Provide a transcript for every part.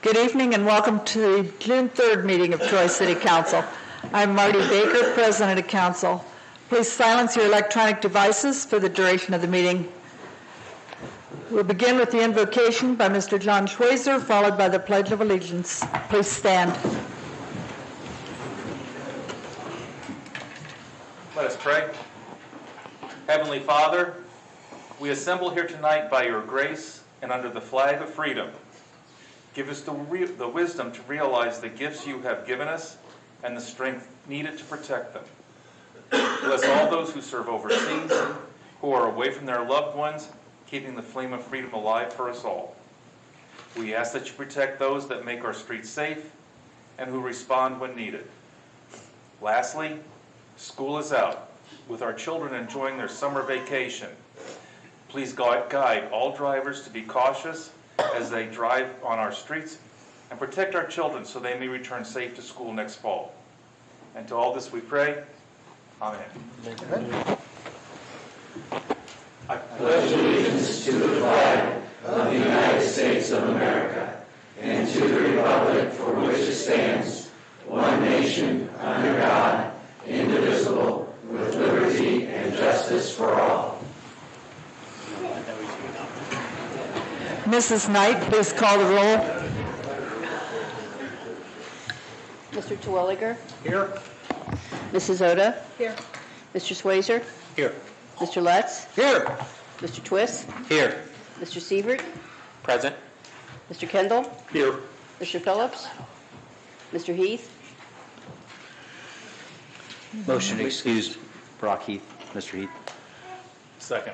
Good evening and welcome to the June 3rd meeting of Troy City Council. I'm Marty Baker, President of Council. Please silence your electronic devices for the duration of the meeting. We'll begin with the invocation by Mr. John Schweizer, followed by the Pledge of Allegiance. Please stand. Let us pray. Heavenly Father, we assemble here tonight by your grace and under the flag of freedom. Give us the wisdom to realize the gifts you have given us and the strength needed to protect them. Bless all those who serve overseas, who are away from their loved ones, keeping the flame of freedom alive for us all. We ask that you protect those that make our streets safe and who respond when needed. Lastly, school is out, with our children enjoying their summer vacation. Please guide all drivers to be cautious as they drive on our streets and protect our children so they may return safe to school next fall. And to all this we pray, Amen. I pledge allegiance to the flag of the United States of America and to the republic for which it stands, one nation, under God, indivisible, with liberty and justice for all. Mrs. Knight, please call the roll. Mr. Terwilliger? Here. Mrs. Oda? Here. Mr. Schweizer? Here. Mr. Lutz? Here. Mr. Twist? Here. Mr. Sievert? Present. Mr. Kendall? Here. Mr. Phillips? Mr. Heath? Motion to excuse Brock Heath, Mr. Heath. Second.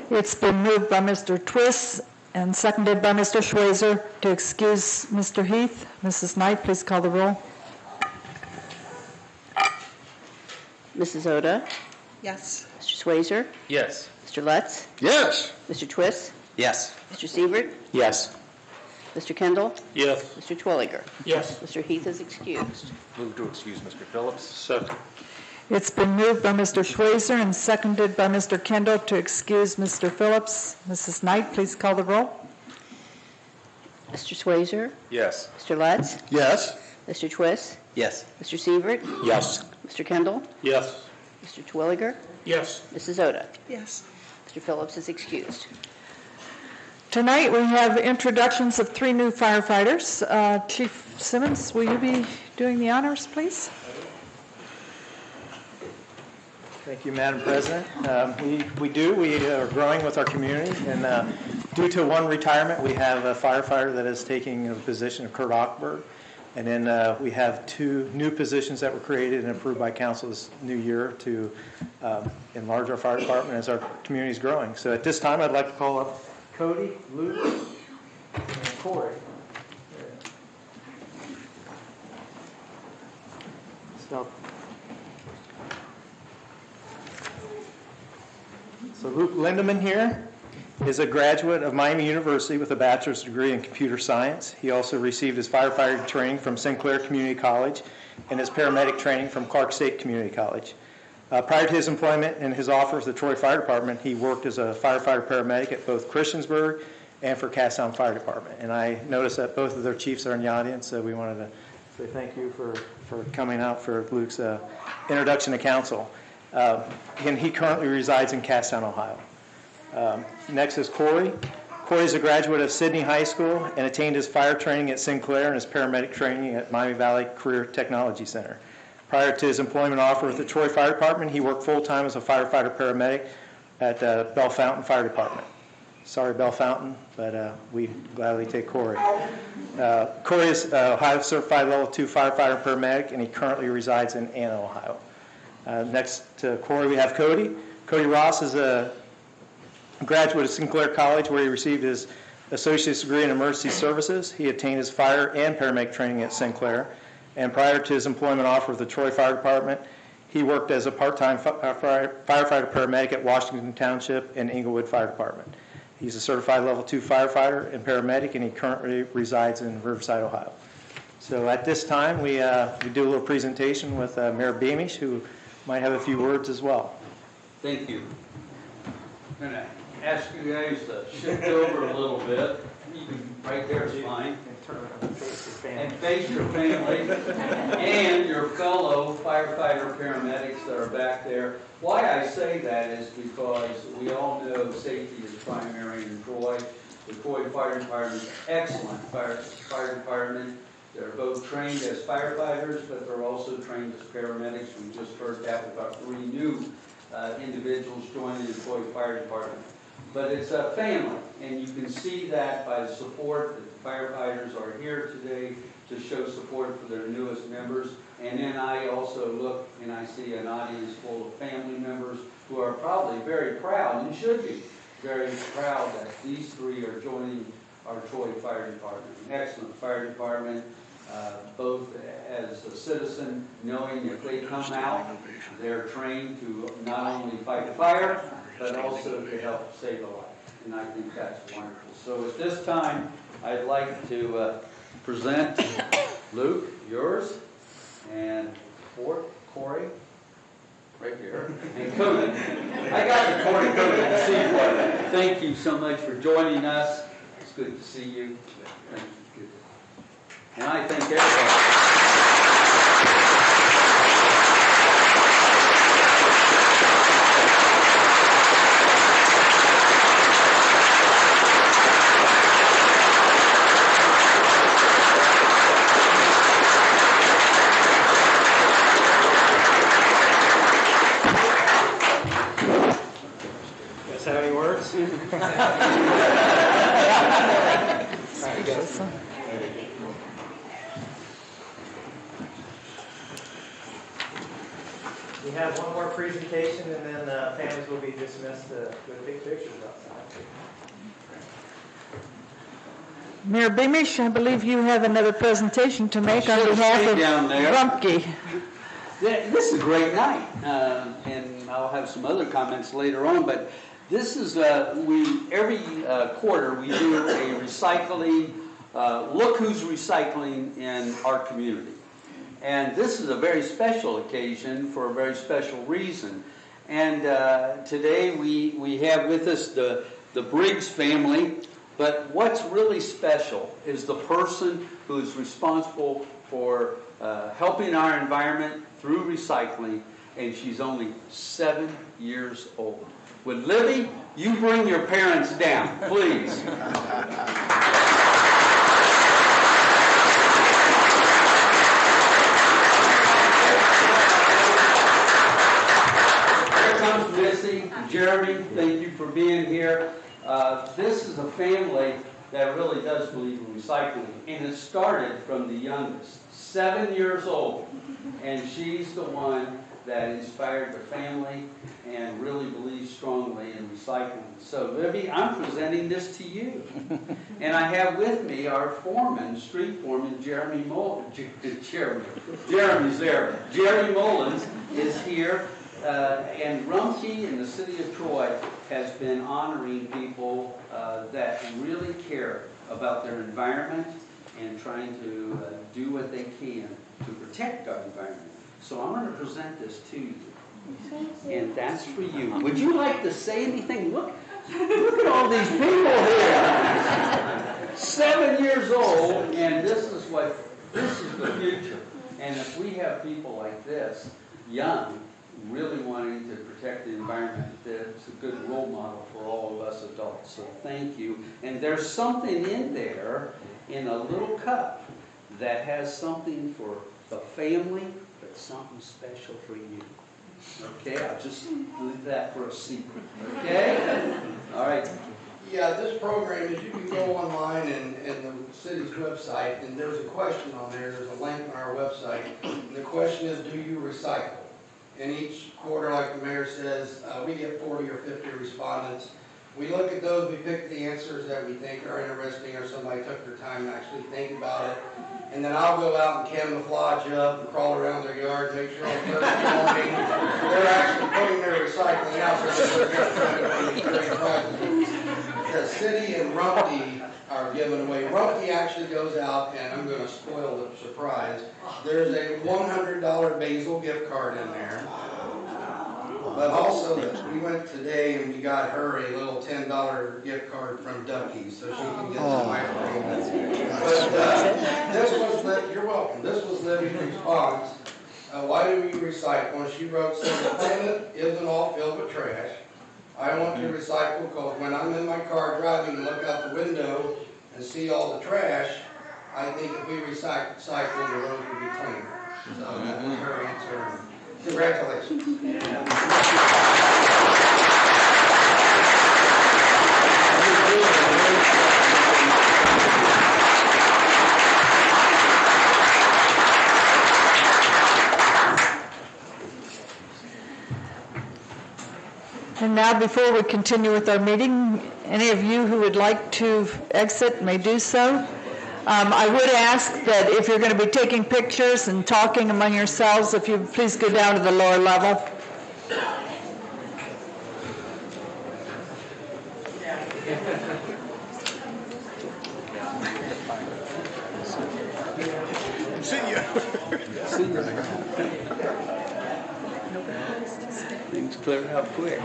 It's been moved by Mr. Twist and seconded by Mr. Schweizer to excuse Mr. Heath. Mrs. Knight, please call the roll. Mrs. Oda? Yes. Mr. Schweizer? Yes. Mr. Lutz? Yes. Mr. Twist? Yes. Mr. Sievert? Yes. Mr. Kendall? Yes. Mr. Terwilliger? Yes. Mr. Heath is excused. Move to excuse Mr. Phillips. Second. It's been moved by Mr. Schweizer and seconded by Mr. Kendall to excuse Mr. Phillips. Mrs. Knight, please call the roll. Mr. Schweizer? Yes. Mr. Lutz? Yes. Mr. Twist? Yes. Mr. Sievert? Yes. Mr. Kendall? Yes. Mr. Terwilliger? Yes. Mrs. Oda? Yes. Mr. Phillips is excused. Tonight we have introductions of 3 new firefighters. Chief Simmons, will you be doing the honors, please? Thank you, Madam President. We are growing with our community, and due to one retirement, we have a firefighter that is taking the position of Kurt Ockberg, and then we have 2 new positions that were created and approved by council this new year to enlarge our fire department as our community is growing. So at this time, I'd like to call up Cody, Luke, and Corey. So Luke Lindemann here is a graduate of Miami University with a bachelor's degree in computer science. He also received his firefighter training from Sinclair Community College and his paramedic training from Clark State Community College. Prior to his employment and his offer with the Troy Fire Department, he worked as a firefighter paramedic at both Christiansburg and for Casstown Fire Department. And I noticed that both of their chiefs are in the audience, so we wanted to say thank you for coming out for Luke's introduction to council. And he currently resides in Casstown, Ohio. Next is Corey. Corey is a graduate of Sydney High School and attained his fire training at Sinclair and his paramedic training at Miami Valley Career Technology Center. Prior to his employment offer with the Troy Fire Department, he worked full-time as a firefighter paramedic at Bell Fountain Fire Department. Sorry, Bell Fountain, but we gladly take Corey. Corey is Ohio Certified Level 2 firefighter and paramedic, and he currently resides in Anna, Ohio. Next to Corey, we have Cody. Cody Ross is a graduate of Sinclair College, where he received his associate's degree in emergency services. He obtained his fire and paramedic training at Sinclair. And prior to his employment offer with the Troy Fire Department, he worked as a part-time firefighter paramedic at Washington Township and Inglewood Fire Department. He's a certified level 2 firefighter and paramedic, and he currently resides in Riverside, Ohio. So at this time, we do a little presentation with Mayor Beamish, who might have a few words as well. Thank you. I'm going to ask you guys to shift over a little bit. can, right there is fine. Turn around and face your And family. face your family and your fellow firefighter paramedics that are back there. Why I say that is because we all know safety is primary in Troy. The Troy Fire Department is excellent fire department. They're both trained as firefighters, but they're also trained as paramedics. We just heard that with our 3 new individuals joining the Troy Fire Department. But it's a family, and you can see that by the support that the firefighters are here today to show support for their newest members. And then I also look and I see an audience full of family members who are probably very proud, and should be very proud, that these 3 are joining our Troy Fire Department. An excellent fire department, both as a citizen, knowing if they come out, they're trained to not only fight a fire, but also to help save a life. And I think that's wonderful. So at this time, I'd like to present Luke, yours, and Corey, right here, and Conan. I got the Corey Conan to see what. Thank you so much for joining us. It's good to see you. Thank you. And I thank everybody. Guess how he works? We have one more presentation, and then families will be dismissed with big pictures outside. Mayor Beamish, I believe you have another presentation to make on behalf Stay of down there. Rumpke. This is a great night, and I'll have some other comments later on, but this is, every quarter we do a recycling, look who's recycling in our community. And this is a very special occasion for a very special reason. And today we have with us the Briggs family, but what's really special is the person who is responsible for helping our environment through recycling, and she's only 7 years old. Would Libby, you bring your parents down, please. Here comes Missy, Jeremy, thank you for being here. This is a family that really does believe in recycling, and it started from the youngest, 7 years old, and she's the one that inspired the family and really believes strongly in recycling. So Libby, I'm presenting this to you. And I have with me our foreman, street foreman, Jeremy's there. Jerry Mullins is here. And Rumpke in the city of Troy has been honoring people that really care about their environment and trying to do what they can to protect our environment. So I'm going to present this to you. And that's for you. Would you like to say anything? Look at all these people here. 7 years old, and this is the future. And if we have people like this, young, really wanting to protect the environment, it's a good role model for all of us adults. So thank you. And there's something in there, in a little cup, that has something for the family, but something special for you. Okay, I'll just leave that for a secret. Okay? All right. Yeah, this program is you can go online and the city's website, and there's a question on there. There's a link on our website. And the question is, do you recycle? And each quarter, like the mayor says, we get 40 or 50 respondents. We look at those, we pick the answers that we think are interesting or somebody took their time to actually think about it. And then I'll go out and camouflage up and crawl around their yard, make sure on Thursday morning they're actually putting their recycling out so the city and Rumpke are giving away. Rumpke actually goes out, and I'm going to spoil the surprise. There's a $100 Basil gift card in there. But also, we went today and we got her a little $10 gift card from Ducky's, so she can get some ice cream. But this was, you're welcome, this was Libby's response. Why do we recycle? And she wrote, so the planet isn't all filled with trash. I want to recycle because when I'm in my car driving and look out the window and see all the trash, I think if we recycle, the roads would be cleaner. So that was her answer. Congratulations. And now, before we continue with our meeting, any of you who would like to exit may do so. I would ask that if you're going to be taking pictures and talking among yourselves, if you please go down to the lower level. Things cleared up quick.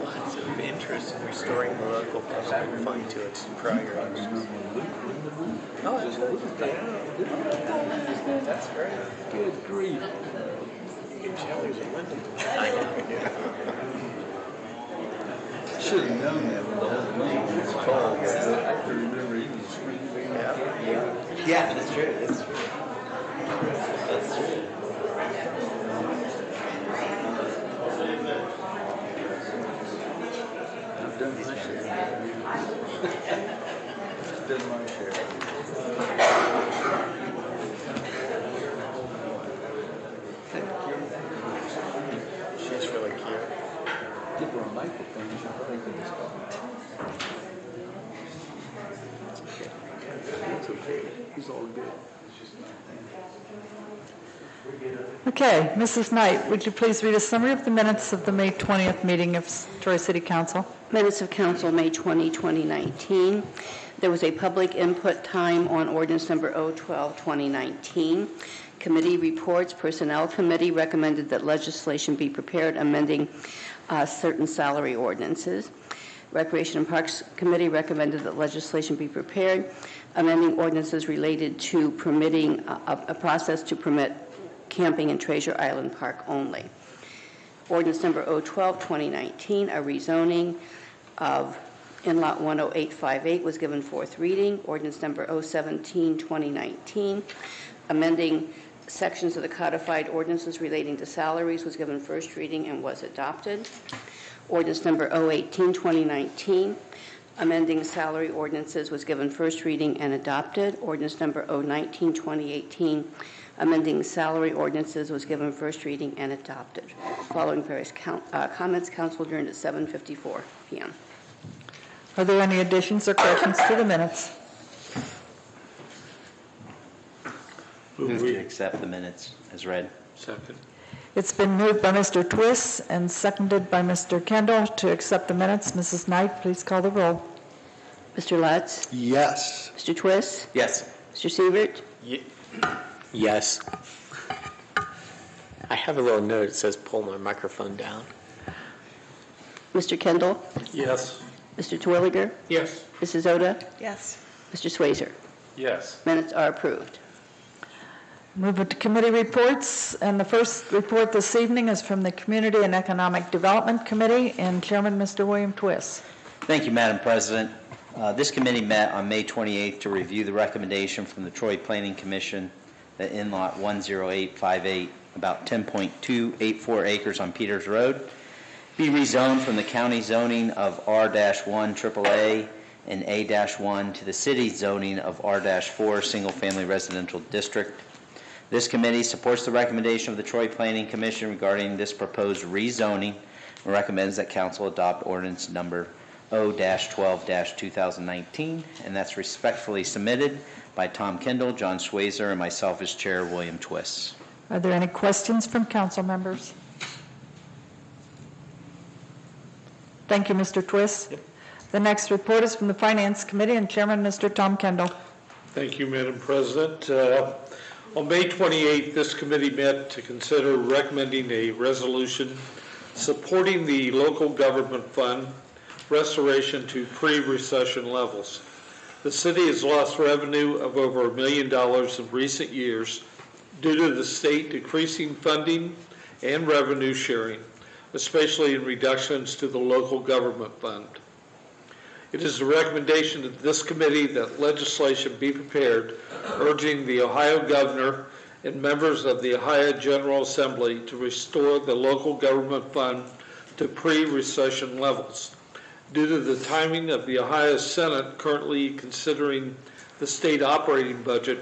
Lots of interest in restoring the local public fund to its prior use. Oh, it's good. That's great. Good grief. You can tell he's a Lindemann. I know. Should have known that when the whole thing was called. I can remember he was Yeah, that's true. That's true. That's true. I've done my share. Done my share. She's really cute. Give her a microphone, she'll probably get this call. It's okay. He's all good. It's just my thing. Okay, Mrs. Knight, would you please read a summary of the minutes of the May 20th meeting of Troy City Council? Minutes of Council, May 20, 2019. There was a public input time on ordinance number 012, 2019. Committee reports. Personnel Committee recommended that legislation be prepared amending certain salary ordinances. Recreation and Parks Committee recommended that legislation be prepared amending ordinances related to permitting a process to permit camping in Treasure Island Park only. Ordinance number 012, 2019, a rezoning of in-lot 10858 was given fourth reading. Ordinance number 017, 2019, amending sections of the codified ordinances relating to salaries was given first reading and was adopted. Ordinance number 018, 2019, amending salary ordinances was given first reading and adopted. Ordinance number 019, 2018, amending salary ordinances was given first reading and adopted. Following various comments, council adjourned at 7:54 p.m. Are there any additions or corrections to the minutes? Move to accept the minutes as read. Second. It's been moved by Mr. Twist and seconded by Mr. Kendall to accept the minutes. Mrs. Knight, please call the roll. Mr. Lutz? Yes. Mr. Twist? Yes. Mr. Sievert? Yes. I have a little note that says pull my microphone down. Mr. Kendall? Yes. Mr. Terwilliger? Yes. Mrs. Oda? Yes. Mr. Swazer? Yes. Minutes are approved. Moving to committee reports, and the first report this evening is from the Community and Economic Development Committee, and Chairman Mr. William Twist. Thank you, Madam President. This committee met on May 28th to review the recommendation from the Troy Planning Commission that in-lot 10858, about 10.284 acres on Peters Road, be rezoned from the county zoning of R-1 AAA and A-1 to the city zoning of R-4 single-family residential district. This committee supports the recommendation of the Troy Planning Commission regarding this proposed rezoning and recommends that council adopt ordinance number O-12-2019, and that's respectfully submitted by Tom Kendall, John Swazer, and myself as chair, William Twist. Are there any questions from council members? Thank you, Mr. Twist. Yep. The next report is from the Finance Committee, and Chairman Mr. Tom Kendall. Thank you, Madam President. On May 28th, this committee met to consider recommending a resolution supporting the local government fund restoration to pre-recession levels. The city has lost revenue of over $1 million in recent years due to the state decreasing funding and revenue sharing, especially in reductions to the local government fund. It is the recommendation of this committee that legislation be prepared urging the Ohio governor and members of the Ohio General Assembly to restore the local government fund to pre-recession levels. Due to the timing of the Ohio Senate currently considering the state operating budget,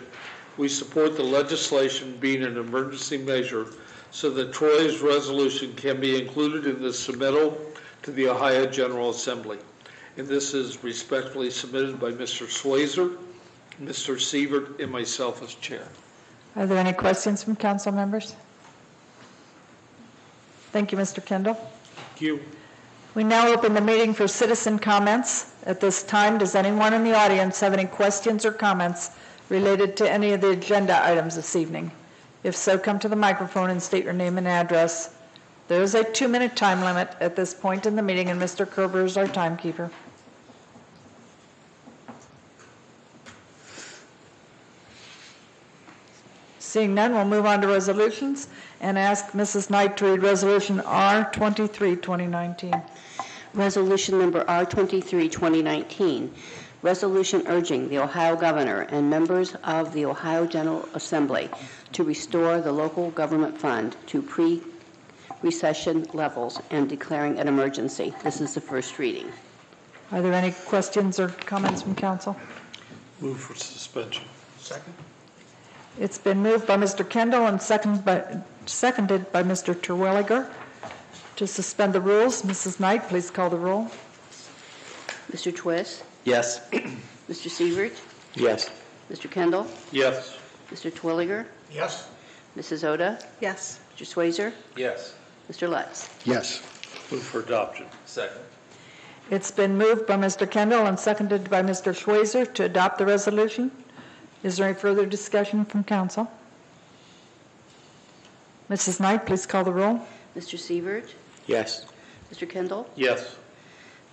we support the legislation being an emergency measure so that Troy's resolution can be included in the submittal to the Ohio General Assembly. And this is respectfully submitted by Mr. Schweizer, Mr. Sievert, and myself as chair. Are there any questions from council members? Thank you, Mr. Kendall. Thank you. We now open the meeting for citizen comments. At this time, does anyone in the audience have any questions or comments related to any of the agenda items this evening? If so, come to the microphone and state your name and address. There is a 2-minute time limit at this point in the meeting, and Mr. Kerber is our timekeeper. Seeing none, we'll move on to resolutions and ask Mrs. Knight to read Resolution R23, 2019. Resolution number R23, 2019. Resolution urging the Ohio Governor and members of the Ohio General Assembly to restore the local government fund to pre-recession levels and declaring an emergency. This is the first reading. Are there any questions or comments from council? Move for suspension. Second? It's been moved by Mr. Kendall and seconded by Mr. Terwilliger to suspend the rules. Mrs. Knight, please call the roll. Mr. Twist? Yes. Mr. Sievert? Yes. Mr. Kendall? Yes. Mr. Twilliger? Yes. Mrs. Oda? Yes. Mr. Swayzer? Yes. Mr. Lutz? Yes. Move for adoption. Second. It's been moved by Mr. Kendall and seconded by Mr. Schweizer to adopt the resolution. Is there any further discussion from council? Mrs. Knight, please call the roll. Mr. Sievert? Yes. Mr. Kendall? Yes.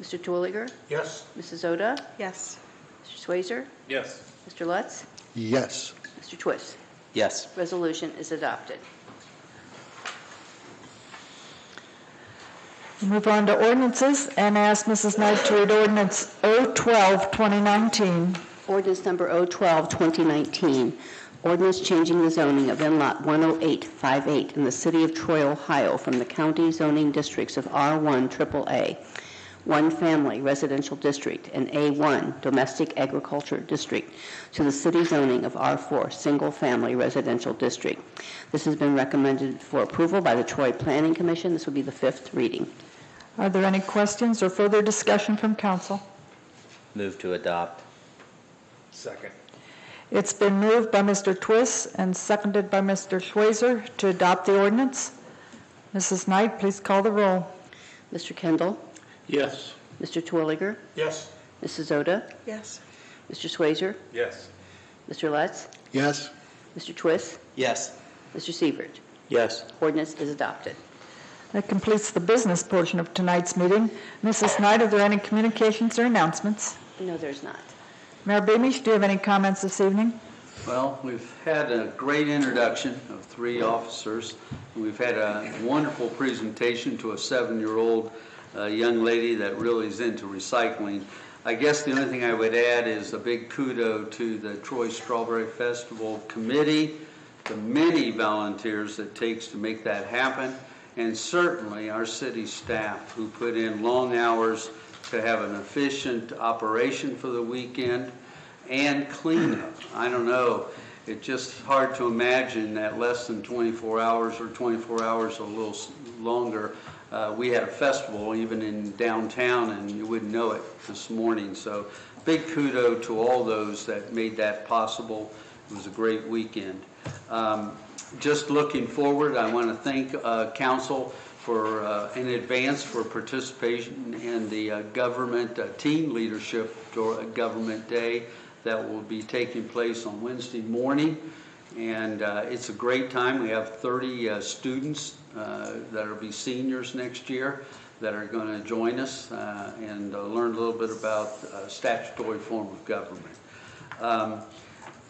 Mr. Twilliger? Yes. Mrs. Oda? Yes. Mr. Swayzer? Yes. Mr. Lutz? Yes. Mr. Twist? Yes. Resolution is adopted. We'll move on to ordinances and ask Mrs. Knight to read ordinance 012, 2019. Ordinance number 012, 2019. Ordinance changing the zoning of in-lot 10858 in the city of Troy, Ohio from the county zoning districts of R1 AAA, 1 family residential district, and A1 domestic agriculture district to the city zoning of R4 single family residential district. This has been recommended for approval by the Troy Planning Commission. This will be the 5th reading. Are there any questions or further discussion from council? Move to adopt. Second. It's been moved by Mr. Twist and seconded by Mr. Schweizer to adopt the ordinance. Mrs. Knight, please call the roll. Mr. Kendall? Yes. Mr. Twilliger? Yes. Mrs. Oda? Yes. Mr. Swayzer? Yes. Mr. Lutz? Yes. Mr. Twist? Yes. Mr. Sievert? Yes. Ordinance is adopted. That completes the business portion of tonight's meeting. Mrs. Knight, are there any communications or announcements? No, there's not. Mayor Beamish, do you have any comments this evening? Well, we've had a great introduction of 3 officers. We've had a wonderful presentation to a 7-year-old young lady that really is into recycling. I guess the only thing I would add is a big kudo to the Troy Strawberry Festival Committee, the many volunteers it takes to make that happen, and certainly our city staff who put in long hours to have an efficient operation for the weekend and cleanup. I don't know, it's just hard to imagine that less than 24 hours or 24 hours a little longer. We had a festival even in downtown and you wouldn't know it this morning. So big kudo to all those that made that possible. It was a great weekend. Just looking forward, I want to thank council for in advance for participation in the government team leadership government day that will be taking place on Wednesday morning. And it's a great time. We have 30 students that will be seniors next year that are going to join us and learn a little bit about statutory form of government.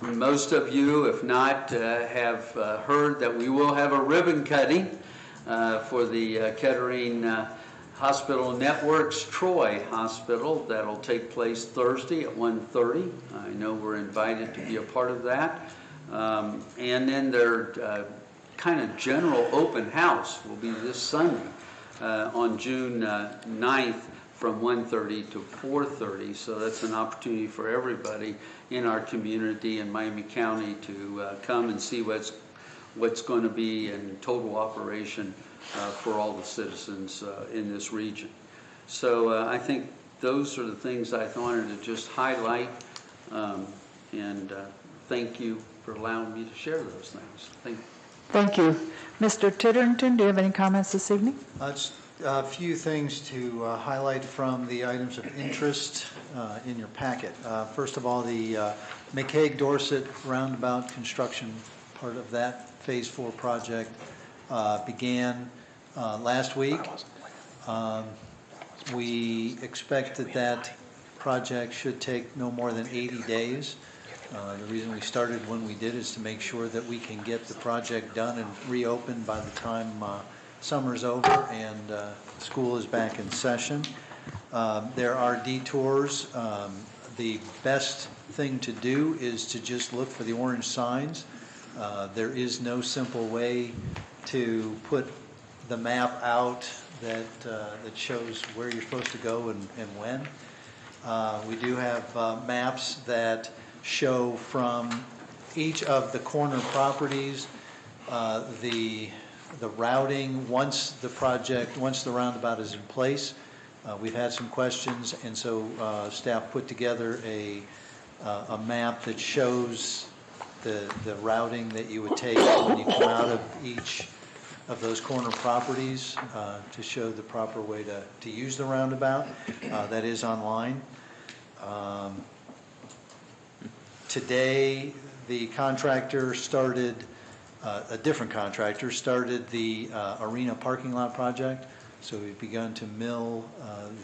Most of you, if not, have heard that we will have a ribbon cutting for the Kettering Hospital Network's Troy Hospital. That'll take place Thursday at 1:30. I know we're invited to be a part of that. And then their kind of general open house will be this Sunday on June 9th from 1:30 to 4:30. So that's an opportunity for everybody in our community in Miami County to come and see what's going to be in total operation for all the citizens in this region. So I think those are the things I wanted to just highlight, and thank you for allowing me to share those things. Thank you. Thank you. Mr. Titterington, do you have any comments this evening? Just a few things to highlight from the items of interest in your packet. First of all, the McCaig-Dorset roundabout construction, part of that Phase 4 project, began last week. We expect that project should take no more than 80 days. The reason we started when we did is to make sure that we can get the project done and reopened by the time summer's over and school is back in session. There are detours. The best thing to do is to just look for the orange signs. There is no simple way to put the map out that shows where you're supposed to go and when. We do have maps that show from each of the corner properties the routing once the roundabout is in place. We've had some questions, and so staff put together a map that shows the routing that you would take when you come out of each of those corner properties to show the proper way to use the roundabout. That is online. Today, the contractor started, a different contractor started the arena parking lot project. So we've begun to mill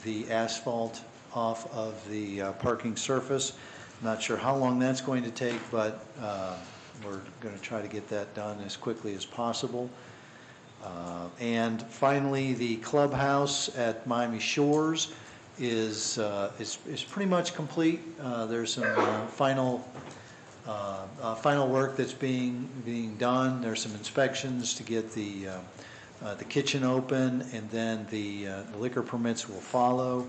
the asphalt off of the parking surface. Not sure how long that's going to take, but we're going to try to get that done as quickly as possible. And finally, the clubhouse at Miami Shores is pretty much complete. There's some final work that's being done. There's some inspections to get the kitchen open, and then the liquor permits will follow.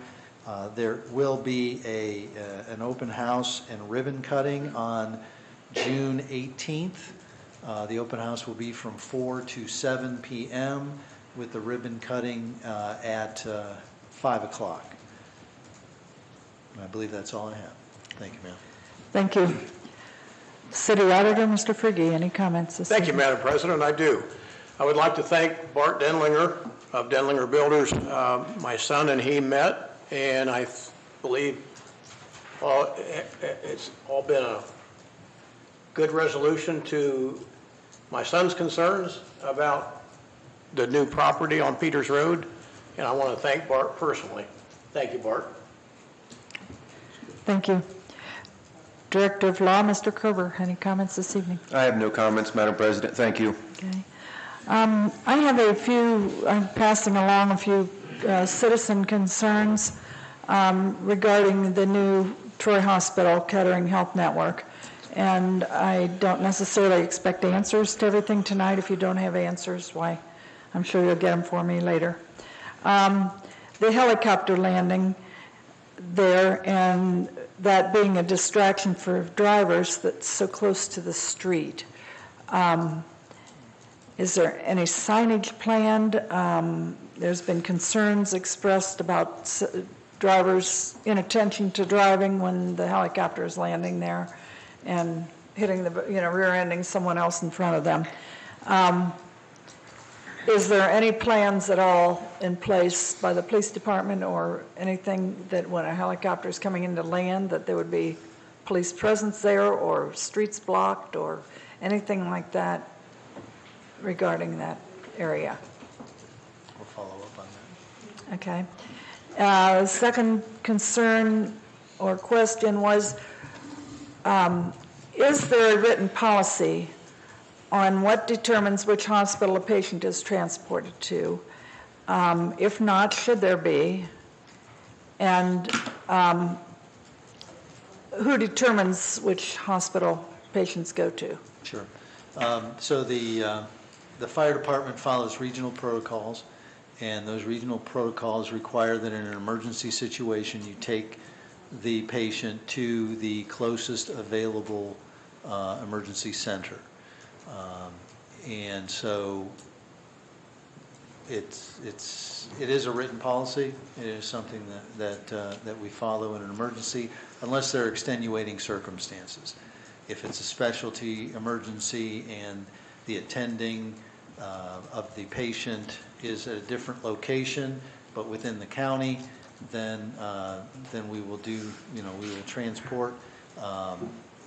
There will be an open house and ribbon cutting on June 18th. The open house will be from 4 to 7 p.m. with the ribbon cutting at 5 o'clock. I believe that's all I have. Thank you, ma'am. Thank you. City Auditor, Mr. Frigge, any comments this Thank you, evening? Madam President. I do. I would like to thank Bart Denlinger of Denlinger Builders. My son and he met, and I believe it's all been a good resolution to my son's concerns about the new property on Peters Road, and I want to thank Bart personally. Thank you, Bart. Thank you. Director of Law, Mr. Kerber, any comments this evening? I have no comments, Madam President. Thank you. Okay. I have I'm passing along a few citizen concerns regarding the new Troy Hospital Kettering Health Network. And I don't necessarily expect answers to everything tonight. If you don't have answers, why, I'm sure you'll get them for me later. The helicopter landing there, and that being a distraction for drivers that's so close to the street. Is there any signage planned? There's been concerns expressed about drivers' inattention to driving when the helicopter is landing there and hitting rear-ending someone else in front of them. Is there any plans at all in place by the police department or anything that when a helicopter is coming into land that there would be police presence there or streets blocked or anything like that regarding that area? We'll follow up on that. Okay. Second concern or question was, is there a written policy on what determines which hospital a patient is transported to? If not, should there be? And who determines which hospital patients go to? Sure. So the fire department follows regional protocols, and those regional protocols require that in an emergency situation, you take the patient to the closest available emergency center. And so it is a written policy. It is something that we follow in an emergency, unless there are extenuating circumstances. If it's a specialty emergency and the attending of the patient is at a different location, but within the county, then we will we will transport.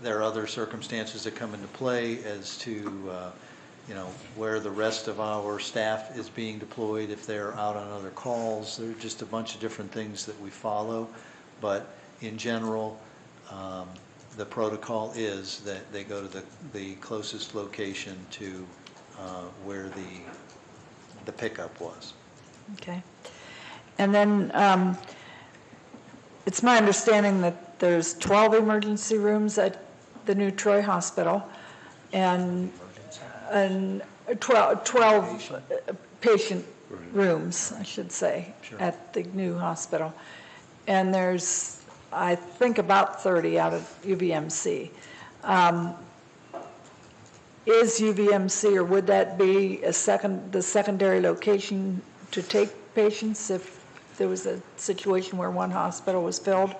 There are other circumstances that come into play as to where the rest of our staff is being deployed, if they're out on other calls. There are just a bunch of different things that we follow, but in general, the protocol is that they go to the closest location to where the pickup was. Okay. And then it's my understanding that there's 12 emergency rooms at the new Troy Hospital and 12 patient rooms, I should say, at the new hospital. And there's, I think, about 30 out of UVMC. Is UVMC, or would that be the secondary location to take patients if there was a situation where one hospital was filled?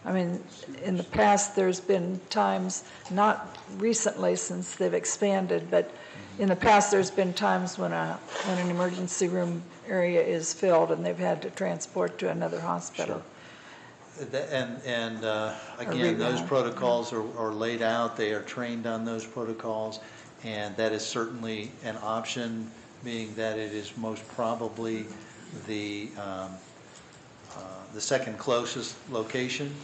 I mean, in the past, there's been times, not recently since they've expanded, but in the past, there's been times when an emergency room area is filled and they've had to transport to another hospital. Sure. And again, those protocols are laid out. They are trained on those protocols, and that is certainly an option, being that it is most probably the second closest location.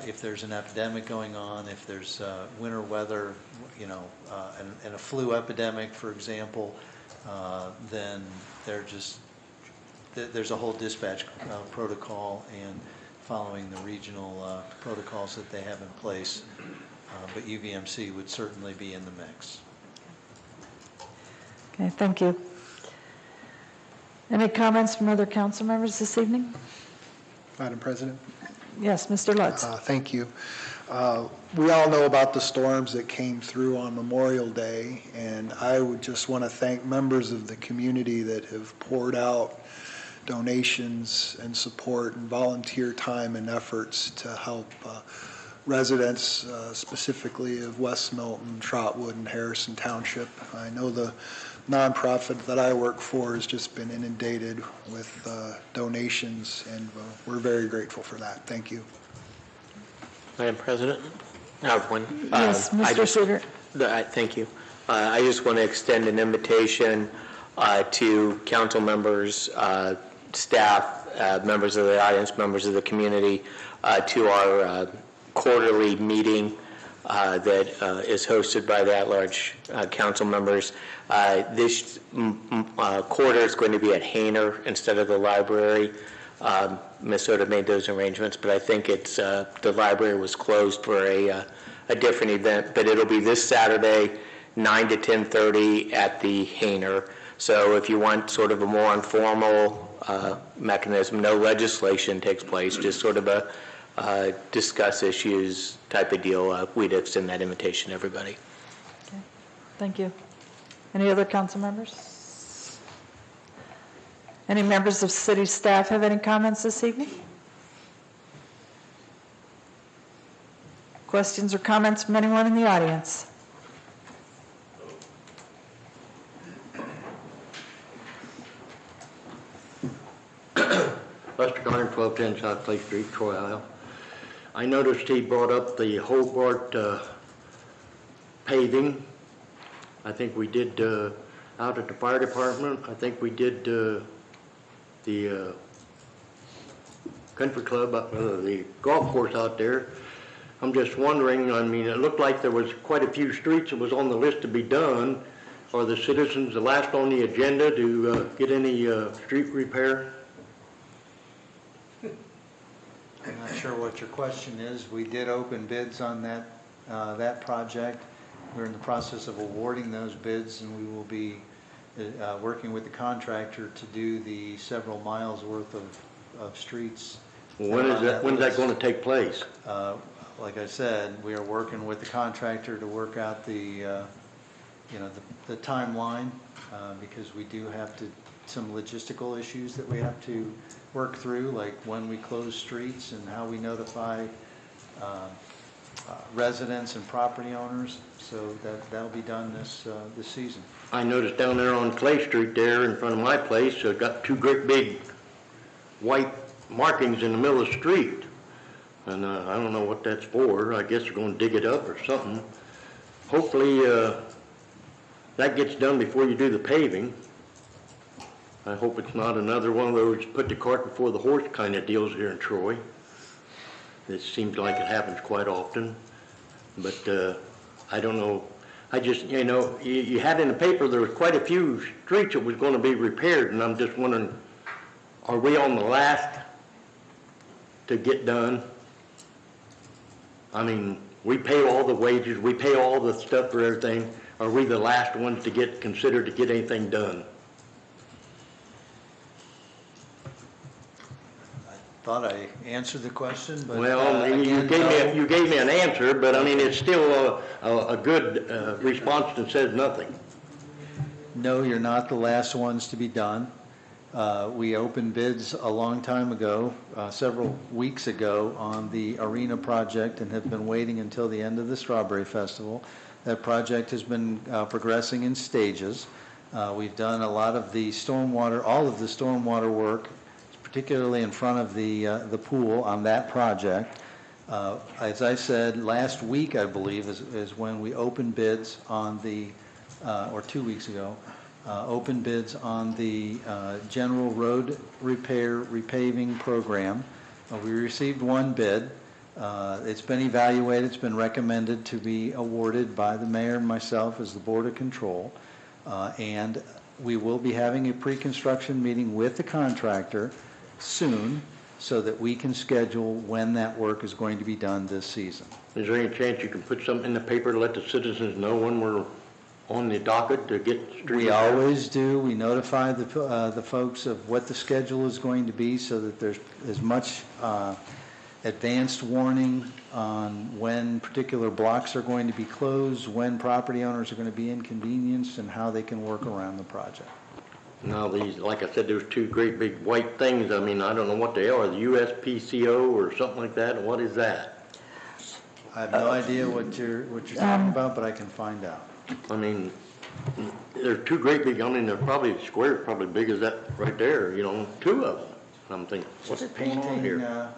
If there's an epidemic going on, if there's winter weather, and a flu epidemic, for example, then there's a whole dispatch protocol and following the regional protocols that they have in place. But UVMC would certainly be in the mix. Okay, thank you. Any comments from other council members this evening? Madam President? Yes, Mr. Lutz. Thank you. We all know about the storms that came through on Memorial Day, and I would just want to thank members of the community that have poured out donations and support and volunteer time and efforts to help residents, specifically of West Milton, Trotwood, and Harrison Township. I know the nonprofit that I work for has just been inundated with donations, and we're very grateful for that. Thank you. Madam President, I have one. Yes, Mr. Sugar. Thank you. I just want to extend an invitation to council members, staff, members of the audience, members of the community, to our quarterly meeting that is hosted by the at-large council members. This quarter is going to be at Hainer instead of the library. Minnesota made those arrangements, but I think it's the library was closed for a different event. But it'll be this Saturday, 9 to 10:30 at the Hainer. So if you want sort of a more informal mechanism, no legislation takes place, just sort of a discuss issues type of deal, we'd extend that invitation to everybody. Okay. Thank you. Any other council members? Any members of city staff have any comments this evening? Questions or comments from anyone in the audience? Lester Connor, 1210 South Clay Street, Troy, Iowa. I noticed he brought up the Hobart paving I think we did out at the fire department. I think we did the country club, the golf course out there. I'm just wondering, I mean, it looked like there was quite a few streets that was on the list to be done. Are the citizens the last on the agenda to get any street repair? I'm not sure what your question is. We did open bids on that project. We're in the process of awarding those bids, and we will be working with the contractor to do the several miles worth of streets. When is that going to take place? Like I said, we are working with the contractor to work out the timeline, because we do have some logistical issues that we have to work through, like when we close streets and how we notify residents and property owners. So that'll be done this season. I noticed down there on Clay Street there in front of my place, got two great big white markings in the middle of the street. And I don't know what that's for. I guess they're going to dig it up or something. Hopefully that gets done before you do the paving. I hope it's not another one of those put the cart before the horse kind of deals here in Troy. It seems like it happens quite often. But I don't know. I just, you had in the paper there was quite a few streets that was going to be repaired, and I'm just wondering, are we on the last to get done? I mean, we pay all the wages, we pay all the stuff for everything. Are we the last ones to get considered to get anything done? Thought I answered the question, but well, you gave me an answer, but I mean it's still a good response that says nothing. No, you're not the last ones to be done. We opened bids a long time ago, several weeks ago, on the arena project, and have been waiting until the end of the Strawberry Festival. That project has been progressing in stages. We've done a lot of the stormwater, all of the stormwater work, particularly in front of the pool on that project. As I said, last week, I believe, is when we opened bids on the, or 2 weeks ago, open bids on the general road repair repaving program. We received one bid. It's been evaluated. It's been recommended to be awarded by the mayor and myself as the Board of Control. And we will be having a pre-construction meeting with the contractor soon so that we can schedule when that work is going to be done this season. Is there any chance you can put something in the paper to let the citizens know when we're on the docket to get street We always do. We notify the folks of what the schedule is going to be so that there's as much advanced warning on when particular blocks are going to be closed, when property owners are going to be inconvenienced, and how they can work around the project. Now these, like I said, there's two great big white things. I mean, I don't know what they are, the USPCO or something like that. What is that? I have no idea what you're talking about, but I can find out. I mean, they're two great big, I mean, they're probably squares, probably big as that right there, two of them. I'm thinking, what's going on here?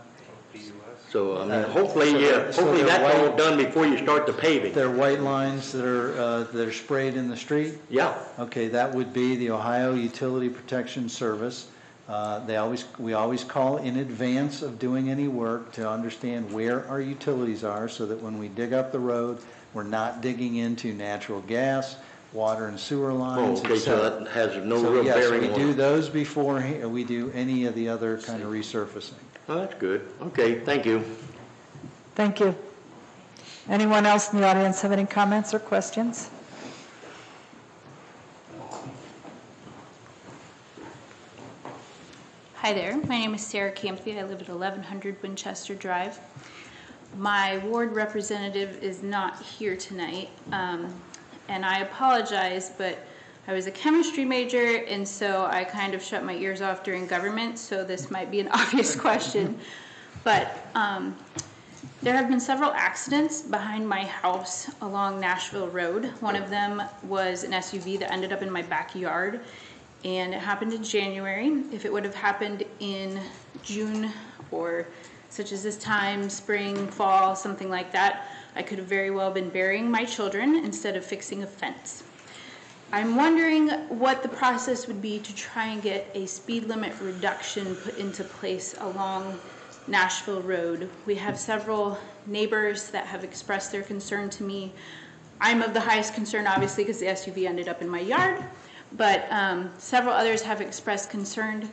So, I mean, hopefully that's all done before you start the paving. They're white lines that are sprayed in the street? Yeah. Okay, that would be the Ohio Utility Protection Service. We always call in advance of doing any work to understand where our utilities are so that when we dig up the road, we're not digging into natural gas, water and sewer lines. Oh, okay, so that has no real bearing on it. Yes, we do those before we do any of the other kind of resurfacing. Oh, that's good. Okay, thank you. Thank you. Anyone else in the audience have any comments or questions? Hi there, my name is Sarah Campy. I live at 1100 Winchester Drive. My ward representative is not here tonight, and I apologize, but I was a chemistry major, and so I kind of shut my ears off during government, so this might be an obvious question. But there have been several accidents behind my house along Nashville Road. One of them was an SUV that ended up in my backyard, and it happened in January. If it would have happened in June or such as this time, spring, fall, something like that, I could have very well been burying my children instead of fixing a fence. I'm wondering what the process would be to try and get a speed limit reduction put into place along Nashville Road. We have several neighbors that have expressed their concern to me. I'm of the highest concern, obviously, because the SUV ended up in my yard, but several others have expressed concern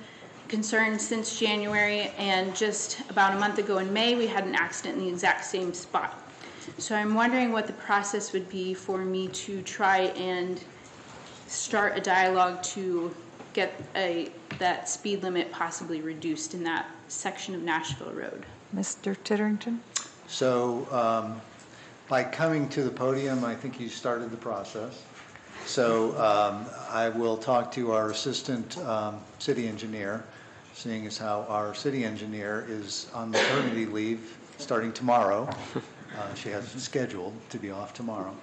since January, and just about a month ago in May, we had an accident in the exact same spot. So I'm wondering what the process would be for me to try and start a dialogue to get that speed limit possibly reduced in that section of Nashville Road. Mr. Titterington? So by coming to the podium, I think you started the process. So I will talk to our assistant city engineer, seeing as how our city engineer is on maternity leave starting tomorrow. She has it scheduled to be off tomorrow.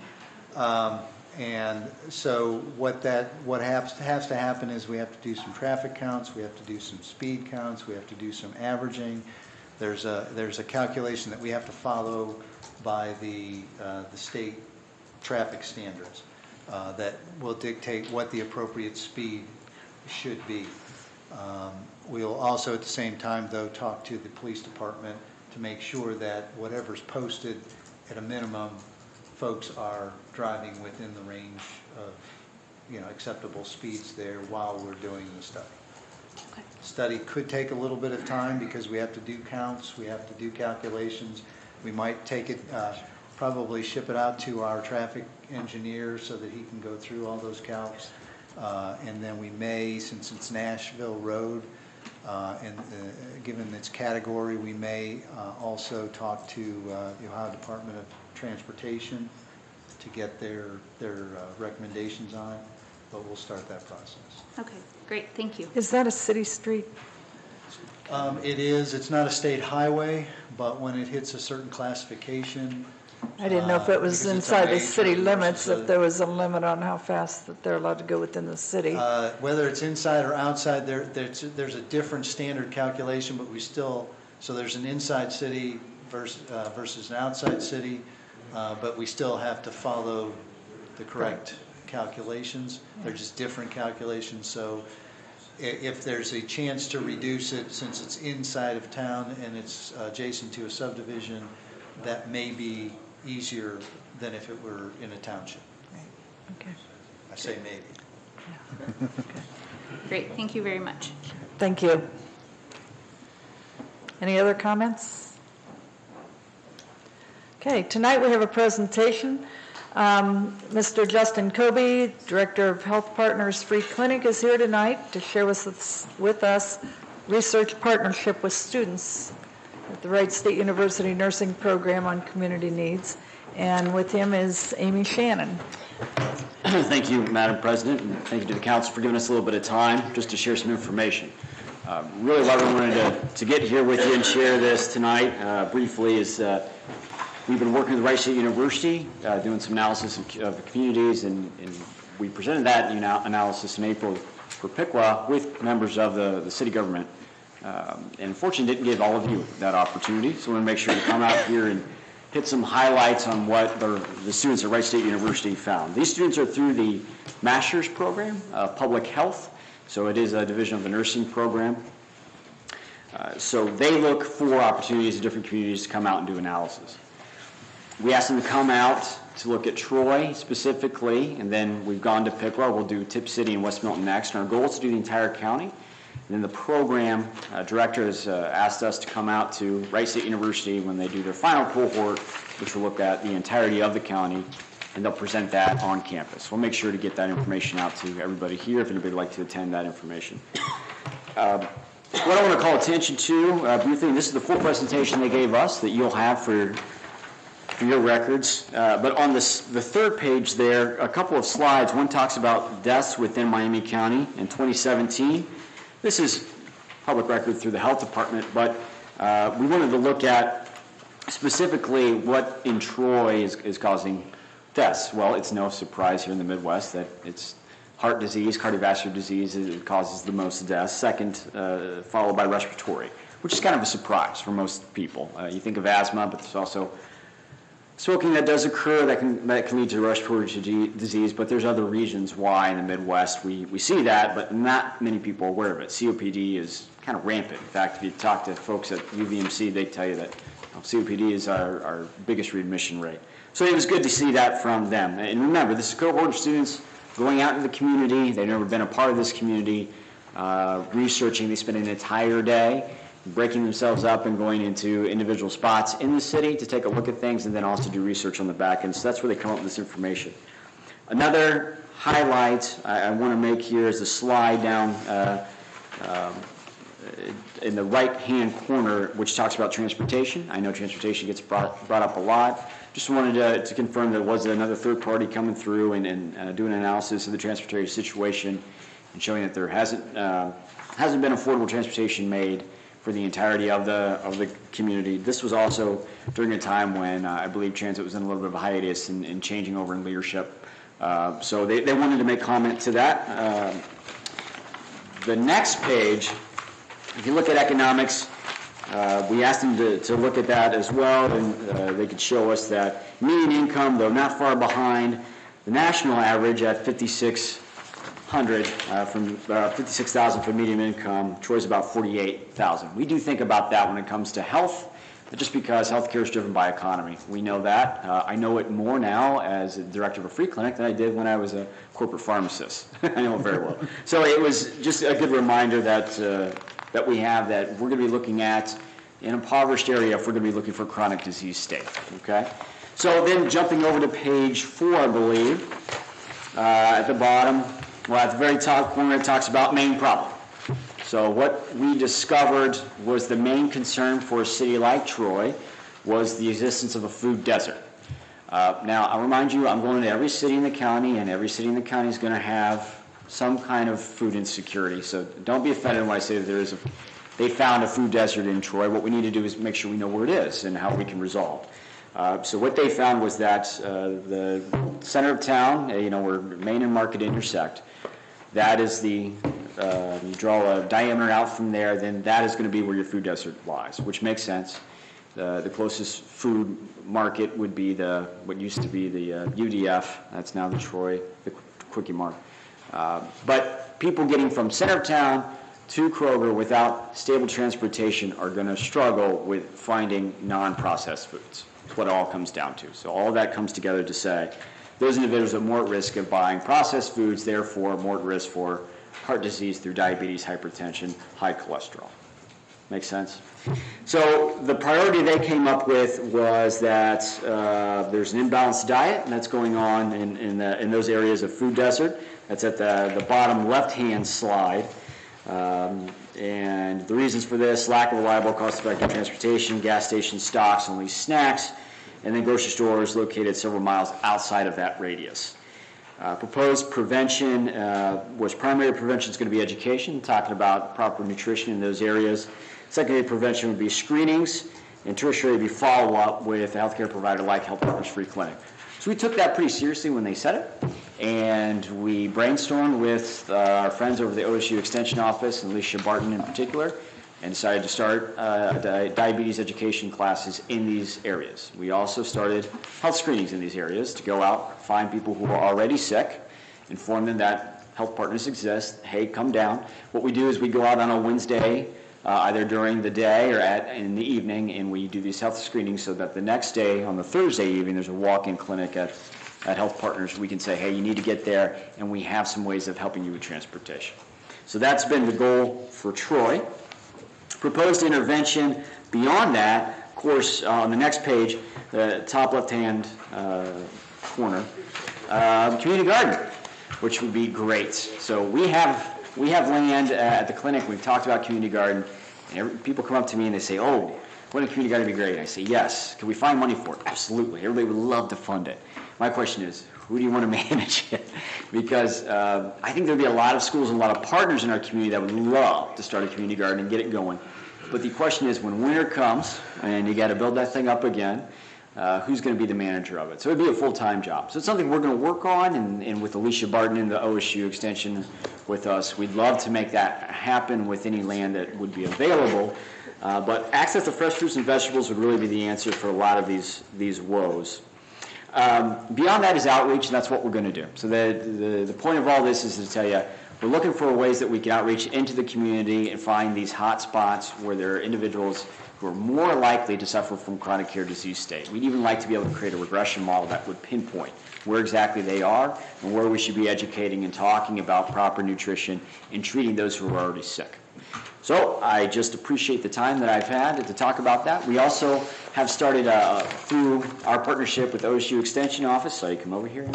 And so what has to happen is we have to do some traffic counts, we have to do some speed counts, we have to do some averaging. There's a calculation that we have to follow by the state traffic standards that will dictate what the appropriate speed should be. We'll also at the same time, though, talk to the police department to make sure that whatever's posted at a minimum, folks are driving within the range of, acceptable speeds there while we're doing the study. Okay. Study could take a little bit of time because we have to do counts, we have to do calculations. We might take it, probably ship it out to our traffic engineer so that he can go through all those calcs. And then we may, since it's Nashville Road, and given its category, we may also talk to the Ohio Department of Transportation to get their recommendations on it, but we'll start that process. Okay, great, thank you. Is that a city street? It is. It's not a state highway, but when it hits a certain classification. I didn't know if it was because it's a inside the major city limits, versus if there was a limit on how fast that they're allowed to go within the city. Whether it's inside or outside, there's a different standard calculation, but we still, so there's an inside city versus an outside city, but we still have to follow the correct calculations. They're just different calculations, so if there's a chance to reduce it, since it's inside of town and it's adjacent to a subdivision, that may be easier than if it were in a township. Okay. I say maybe. Okay. Great, thank you very much. Thank you. Any other comments? Okay, tonight we have a presentation. Mr. Justin Kobe, Director of Health Partners Free Clinic, is here tonight to share with us research partnership with students at the Wright State University Nursing Program on Community Needs. And with him is Amy Shannon. Thank you, Madam President, and thank you to the council for giving us a little bit of time just to share some information. Really what I wanted to get here with you and share this tonight briefly is we've been working with Wright State University doing some analysis of communities, and we presented that analysis in April for Piqua with members of the city government. And unfortunately didn't give all of you that opportunity, so I want to make sure to come out here and hit some highlights on what the students at Wright State University found. These students are through the master's program of public health, so it is a division of the nursing program. So they look for opportunities in different communities to come out and do analysis. We asked them to come out to look at Troy specifically, and then we've gone to Piqua. We'll do Tip City and West Milton next, and our goal is to do the entire county. And then the program director has asked us to come out to Wright State University when they do their final cohort, which will look at the entirety of the county, and they'll present that on campus. We'll make sure to get that information out to everybody here if anybody would like to attend that information. What I want to call attention to briefly, and this is the full presentation they gave us that you'll have for your records, but on the third page there, a couple of slides. One talks about deaths within Miami County in 2017. This is public record through the health department, but we wanted to look at specifically what in Troy is causing deaths. Well, it's no surprise here in the Midwest that it's heart disease, cardiovascular disease, it causes the most deaths. Second, followed by respiratory, which is kind of a surprise for most people. You think of asthma, but there's also Smoking that does occur, that can lead to respiratory disease, but there's other reasons why in the Midwest we see that, but not many people are aware of it. COPD is kind of rampant. In fact, if you talk to folks at UVMC, they tell you that COPD is our biggest readmission rate. So it was good to see that from them. And remember, this is a cohort of students going out into the community. They've never been a part of this community, researching. They spend an entire day breaking themselves up and going into individual spots in the city to take a look at things and then also do research on the back end. So that's where they come up with this information. Another highlight I want to make here is the slide down in the right-hand corner, which talks about transportation. I know transportation gets brought up a lot. Just wanted to confirm there was another third party coming through and doing an analysis of the transportation situation and showing that there hasn't been affordable transportation made for the entirety of the community. This was also during a time when I believe transit was in a little bit of a hiatus and changing over in leadership. So they wanted to make comment to that. The next page, if you look at economics, we asked them to look at that as well, and they could show us that median income, though not far behind the national average at $56,000 for median income. Troy's about $48,000. We do think about that when it comes to health, but just because healthcare is driven by economy. We know that. I know it more now as a director of a free clinic than I did when I was a corporate pharmacist. I know it very well. So it was just a good reminder that we have that we're going to be looking at in an impoverished area if we're going to be looking for chronic disease state. Okay? So then jumping over to page 4, I believe, at the bottom, well, at the very top corner, it talks about main problem. So what we discovered was the main concern for a city like Troy was the existence of a food desert. Now, I'll remind you, I'm going to every city in the county, and every city in the county is going to have some kind of food insecurity. So don't be offended when I say that they found a food desert in Troy. What we need to do is make sure we know where it is and how we can resolve. So what they found was that the center of town, where Main and Market intersect, that is you draw a diameter out from there, then that is going to be where your food desert lies, which makes sense. The closest food market would be what used to be the UDF. That's now the Troy, the Quickie Mart. But people getting from center of town to Kroger without stable transportation are going to struggle with finding non-processed foods. That's what it all comes down to. So all of that comes together to say those individuals are more at risk of buying processed foods, therefore more at risk for heart disease through diabetes, hypertension, high cholesterol. Make sense? So the priority they came up with was that there's an imbalanced diet, and that's going on in those areas of food desert. That's at the bottom left-hand slide. And the reasons for this: lack of reliable, cost-effective transportation, gas station stocks, only snacks, and then grocery stores located several miles outside of that radius. Proposed prevention was primary prevention is going to be education, talking about proper nutrition in those areas. Secondary prevention would be screenings, and tertiary would be follow-up with a healthcare provider like Health Partners Free Clinic. So we took that pretty seriously when they said it, and we brainstormed with our friends over the OSU Extension Office, and Alicia Barton in particular, and decided to start diabetes education classes in these areas. We also started health screenings in these areas to go out, find people who are already sick, inform them that Health Partners exist. Hey, come down. What we do is we go out on a Wednesday, either during the day or in the evening, and we do these health screenings so that the next day, on the Thursday evening, there's a walk-in clinic at Health Partners. We can say, hey, you need to get there, and we have some ways of helping you with transportation. So that's been the goal for Troy. Proposed intervention beyond that, of course, on the next page, the top left-hand corner, community garden, which would be great. So we have land at the clinic. We've talked about community garden, and people come up to me and they say, "Oh, wouldn't a community garden be great?" And I say, "Yes." Can we find money for it? Absolutely. Everybody would love to fund it. My question is, who do you want to manage it? Because I think there'd be a lot of schools and a lot of partners in our community that would love to start a community garden and get it going. But the question is, when winter comes and you got to build that thing up again, who's going to be the manager of it. So it'd be a full-time job. So it's something we're going to work on, and with Alicia Barton and the OSU Extension with us, we'd love to make that happen with any land that would be available. But access to fresh fruits and vegetables would really be the answer for a lot of these woes. Beyond that is outreach, and that's what we're going to do. So the point of all this is to tell you, we're looking for ways that we can outreach into the community and find these hot spots where there are individuals who are more likely to suffer from chronic care disease state. We'd even like to be able to create a regression model that would pinpoint where exactly they are and where we should be educating and talking about proper nutrition and treating those who are already sick. So I just appreciate the time that I've had to talk about that. We also have started through our partnership with OSU Extension Office, so you come over here,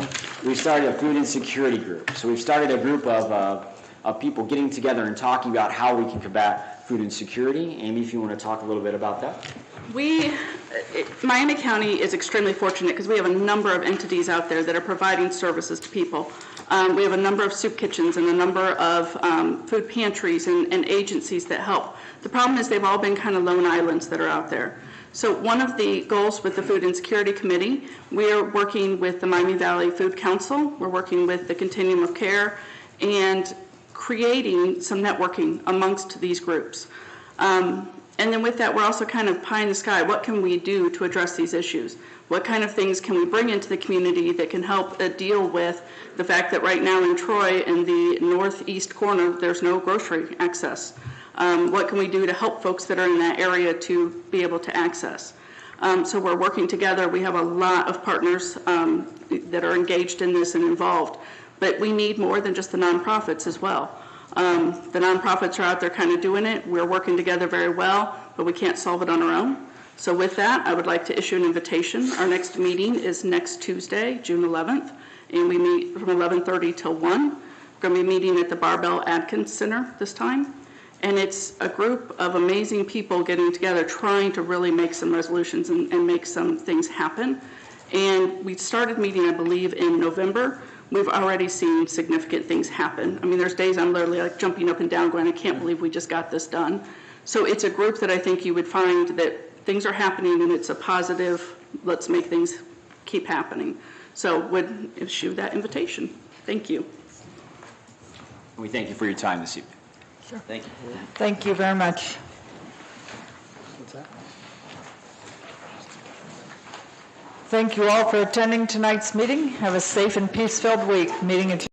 we've started a food insecurity group. So we've started a group of people getting together and talking about how we can combat food insecurity. Amy, if you want to talk a little bit about that. Miami County is extremely fortunate because we have a number of entities out there that are providing services to people. We have a number of soup kitchens and a number of food pantries and agencies that help. The problem is they've all been kind of lone islands that are out there. So one of the goals with the Food Insecurity Committee, we are working with the Miami Valley Food Council, we're working with the Continuum of Care, and creating some networking amongst these groups. And then with that, we're also kind of pie in the sky. What can we do to address these issues? What kind of things can we bring into the community that can help deal with the fact that right now in Troy, in the northeast corner, there's no grocery access? What can we do to help folks that are in that area to be able to access? So we're working together. We have a lot of partners that are engaged in this and involved. But we need more than just the nonprofits as well. The nonprofits are out there kind of doing it. We're working together very well, but we can't solve it on our own. So with that, I would like to issue an invitation. Our next meeting is next Tuesday, June 11th, and we meet from 11:30 till 1. We're going to be meeting at the Barbell Adkins Center this time. And it's a group of amazing people getting together, trying to really make some resolutions and make some things happen. And we started meeting, I believe, in November. We've already seen significant things happen. I mean, there's days I'm literally like jumping up and down going, I can't believe we just got this done. So it's a group that I think you would find that things are happening and it's a positive, let's make things keep happening. So would issue that invitation. Thank you. We thank you for your time this evening. Sure. Thank you. Thank you very much. What's that? Thank you all for attending tonight's meeting. Have a safe and peace-filled week. Meeting adjourned.